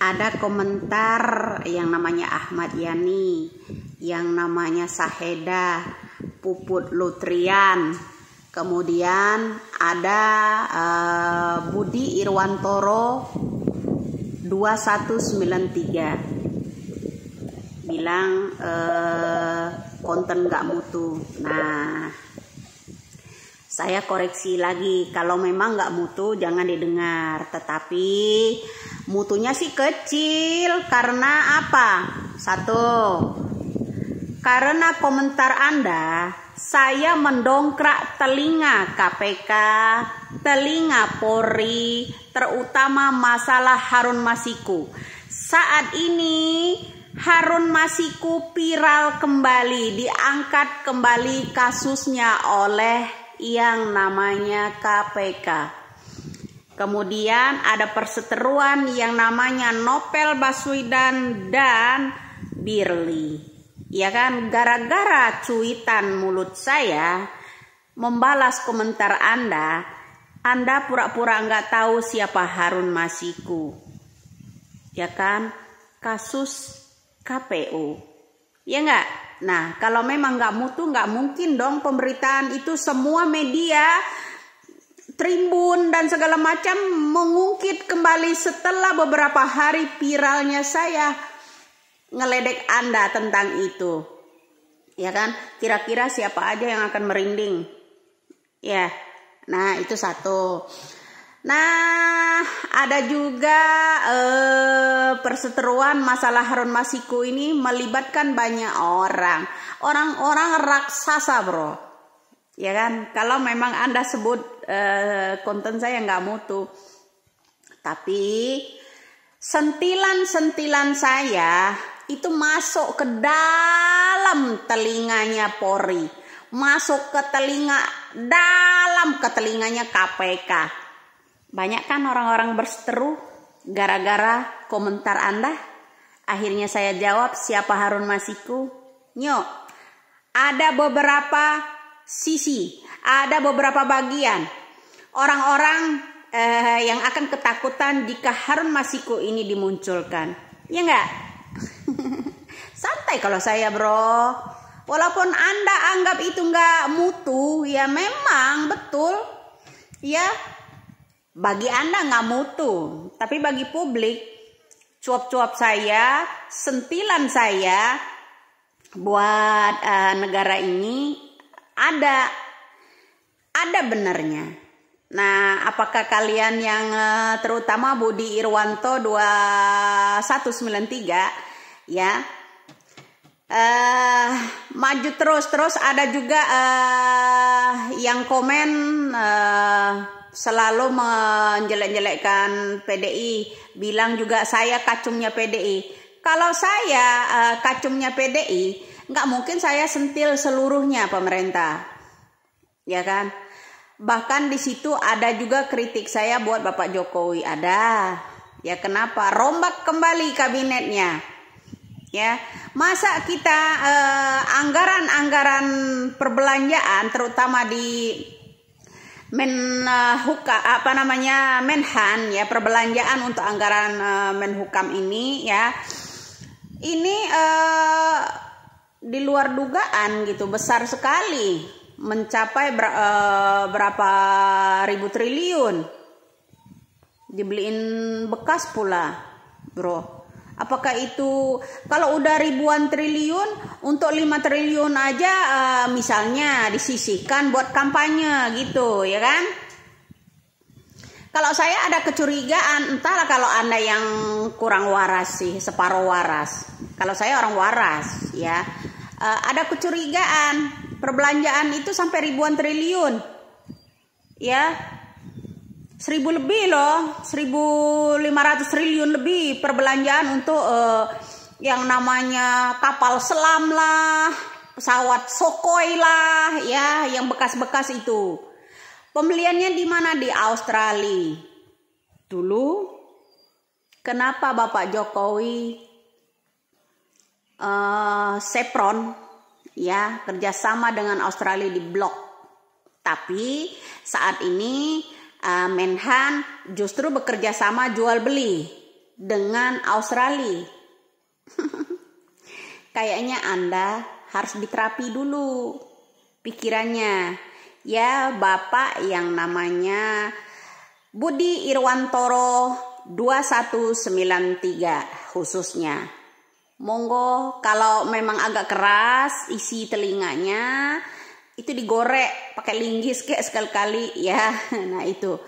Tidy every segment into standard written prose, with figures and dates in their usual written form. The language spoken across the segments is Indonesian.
ada komentar yang namanya Ahmad Yani, yang namanya Saheda, Puput Lutrian, kemudian ada Budi Irwantoro 2193 bilang konten gak mutu. Nah, saya koreksi lagi, kalau memang nggak mutu jangan didengar. Tetapi mutunya sih kecil. Karena apa? Satu, karena komentar Anda, saya mendongkrak telinga KPK, telinga Polri, terutama masalah Harun Masiku. Saat ini Harun Masiku viral kembali, diangkat kembali kasusnya oleh yang namanya KPK. Kemudian ada perseteruan yang namanya Novel Baswedan dan Firly. Ya kan, gara-gara cuitan mulut saya membalas komentar Anda pura-pura nggak tahu siapa Harun Masiku. Ya kan, kasus KPU. Ya nggak? Nah, kalau memang nggak mutu, nggak mungkin dong pemberitaan itu semua media, Tribun dan segala macam mengungkit kembali setelah beberapa hari viralnya saya ngeledek Anda tentang itu. Ya kan? Kira-kira siapa aja yang akan merinding? Ya. Nah, itu satu. Nah, ada juga perseteruan masalah Harun Masiku ini melibatkan banyak orang. Orang-orang raksasa, bro. Ya kan? Kalau memang Anda sebut konten saya nggak mutu. Tapi sentilan-sentilan saya itu masuk ke dalam telinganya Polri. Masuk ke dalam telinganya KPK. Banyak kan orang-orang berseteru gara-gara komentar Anda? Akhirnya saya jawab, siapa Harun Masiku? Nyok, ada beberapa sisi, ada beberapa bagian orang-orang yang akan ketakutan jika Harun Masiku ini dimunculkan. Ya enggak? Santai kalau saya, bro. Walaupun Anda anggap itu enggak mutu, ya memang betul. Ya, bagi Anda nggak mutu, tapi bagi publik, cuap-cuap saya, sentilan saya buat negara ini ada benarnya. Nah, apakah kalian yang terutama Budi Irwanto 2193 ya maju terus ada juga yang komen selalu menjelek-jelekkan PDI, bilang juga saya kacungnya PDI. Kalau saya kacungnya PDI, nggak mungkin saya sentil seluruhnya pemerintah, ya kan? Bahkan di situ ada juga kritik saya buat Bapak Jokowi, ada. Ya kenapa? Rombak kembali kabinetnya, ya. Masa kita anggaran perbelanjaan, terutama di Menhan ya, perbelanjaan untuk anggaran Menhukam ini ya, ini di luar dugaan gitu, besar sekali, mencapai berapa ribu triliun, dibeliin bekas pula, bro. Apakah itu kalau udah ribuan triliun, untuk 5 triliun aja misalnya disisihkan buat kampanye gitu, ya kan? Kalau saya ada kecurigaan, entahlah kalau Anda yang kurang waras sih, separuh waras. Kalau saya orang waras, ya. Ada kecurigaan, perbelanjaan itu sampai ribuan triliun. Ya. 1.000 lebih loh, 1.500 triliun lebih perbelanjaan untuk yang namanya kapal selam lah, pesawat Sukhoi lah, ya, yang bekas-bekas itu. Pembeliannya di mana? Di Australia. Dulu, kenapa Bapak Jokowi Sepron, ya, kerjasama dengan Australia di blok? Tapi saat ini Menhan justru bekerja sama jual beli, dengan Australia. Kayaknya Anda harus diterapi dulu pikirannya. Ya, Bapak yang namanya Budi Irwantoro 2193 khususnya. Monggo kalau memang agak keras isi telinganya, itu digorek pakai linggis kayak sekali-kali ya. Nah itu.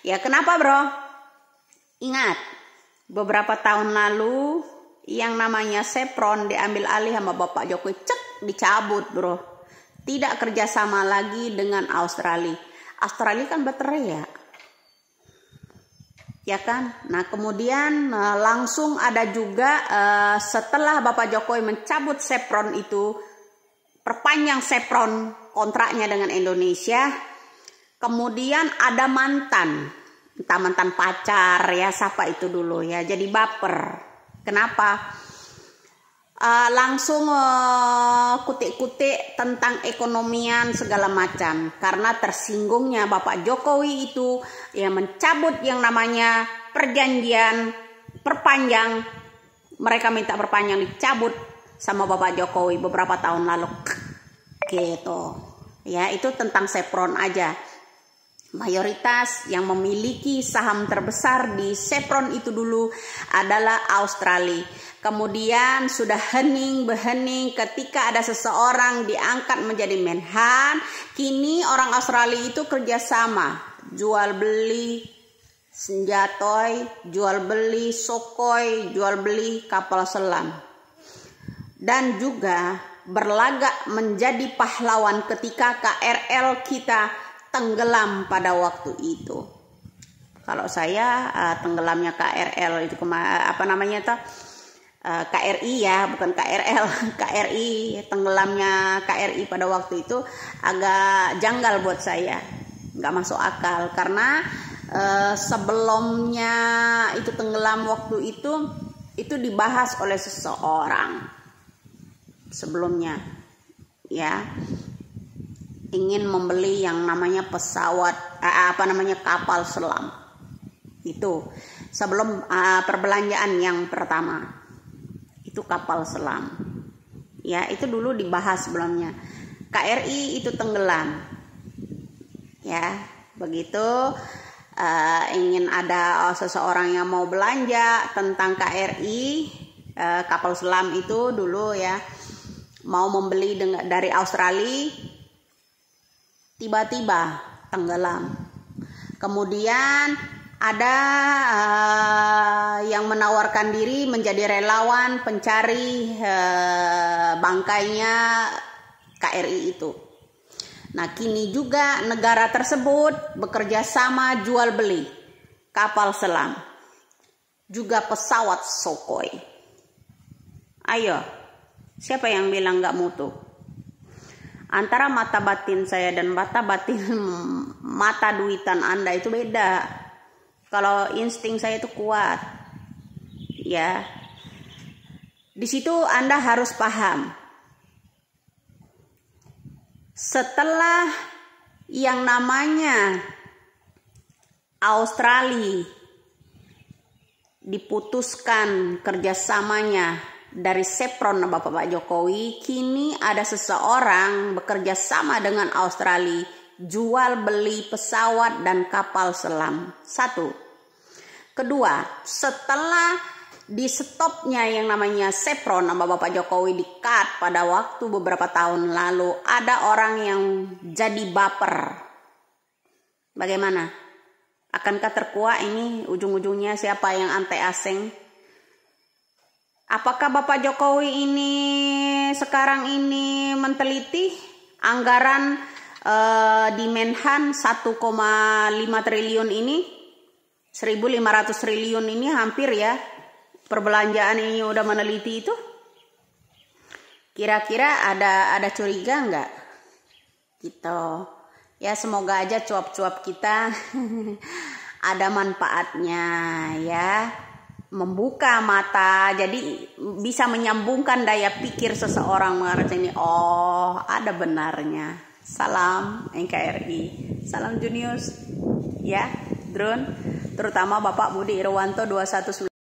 Ya kenapa bro? Ingat, beberapa tahun lalu yang namanya Chevron diambil alih sama Bapak Jokowi, dicabut bro. Tidak kerjasama lagi dengan Australia. Australia kan baterai ya kan. Nah kemudian langsung ada juga setelah Bapak Jokowi mencabut Chevron itu, perpanjang Chevron kontraknya dengan Indonesia, kemudian ada mantan, entah mantan pacar ya, siapa itu dulu ya, jadi baper. Kenapa? Langsung kutik-kutik tentang ekonomian segala macam, karena tersinggungnya Bapak Jokowi itu ya mencabut yang namanya perjanjian perpanjang. Mereka minta perpanjang, dicabut sama Bapak Jokowi beberapa tahun lalu gitu ya. Itu tentang Chevron aja. Mayoritas yang memiliki saham terbesar di Chevron itu dulu adalah Australia. Kemudian sudah hening-behening ketika ada seseorang diangkat menjadi Menhan. Kini orang Australia itu kerjasama, jual beli senjata, jual beli Sukhoi, jual beli kapal selam. Dan juga berlagak menjadi pahlawan ketika KRL kita tenggelam pada waktu itu. Kalau saya tenggelamnya KRL itu KRI ya, bukan KRL. KRI, tenggelamnya KRI pada waktu itu agak janggal buat saya, nggak masuk akal, karena sebelumnya itu tenggelam waktu itu dibahas oleh seseorang sebelumnya ya, ingin membeli yang namanya kapal selam. Itu sebelum perbelanjaan yang pertama, itu kapal selam ya, itu dulu dibahas sebelumnya. KRI itu tenggelam ya, begitu ingin ada seseorang yang mau belanja tentang KRI, kapal selam itu dulu ya, mau membeli dari Australia, tiba-tiba tenggelam. Kemudian ada yang menawarkan diri menjadi relawan pencari bangkainya KRI itu. Nah kini juga negara tersebut bekerja sama jual beli kapal selam, juga pesawat Sukhoi. Ayo, siapa yang bilang gak mutu? Antara mata batin saya dan mata duitan Anda itu beda. Kalau insting saya itu kuat, ya. Di situ Anda harus paham. Setelah yang namanya Australia diputuskan kerjasamanya dari Chevron Bapak Jokowi, kini ada seseorang bekerja sama dengan Australia jual beli pesawat dan kapal selam. Satu. Kedua, setelah di stopnya yang namanya Chevron sama Bapak Jokowi di-cut pada waktu beberapa tahun lalu, ada orang yang jadi baper. Bagaimana? Akankah terkuak ini ujung-ujungnya siapa yang anti asing? Apakah Bapak Jokowi ini sekarang ini meneliti anggaran di Menhan 1,5 triliun ini, 1.500 triliun ini hampir ya, perbelanjaan ini udah meneliti itu? Kira-kira ada curiga nggak? Gitu. Ya semoga aja cuap-cuap kita ada manfaatnya ya. Membuka mata, jadi bisa menyambungkan daya pikir seseorang mengerti ini. Oh, ada benarnya. Salam NKRI, salam Junius, ya, Drone, terutama Bapak Budi Irwanto 219.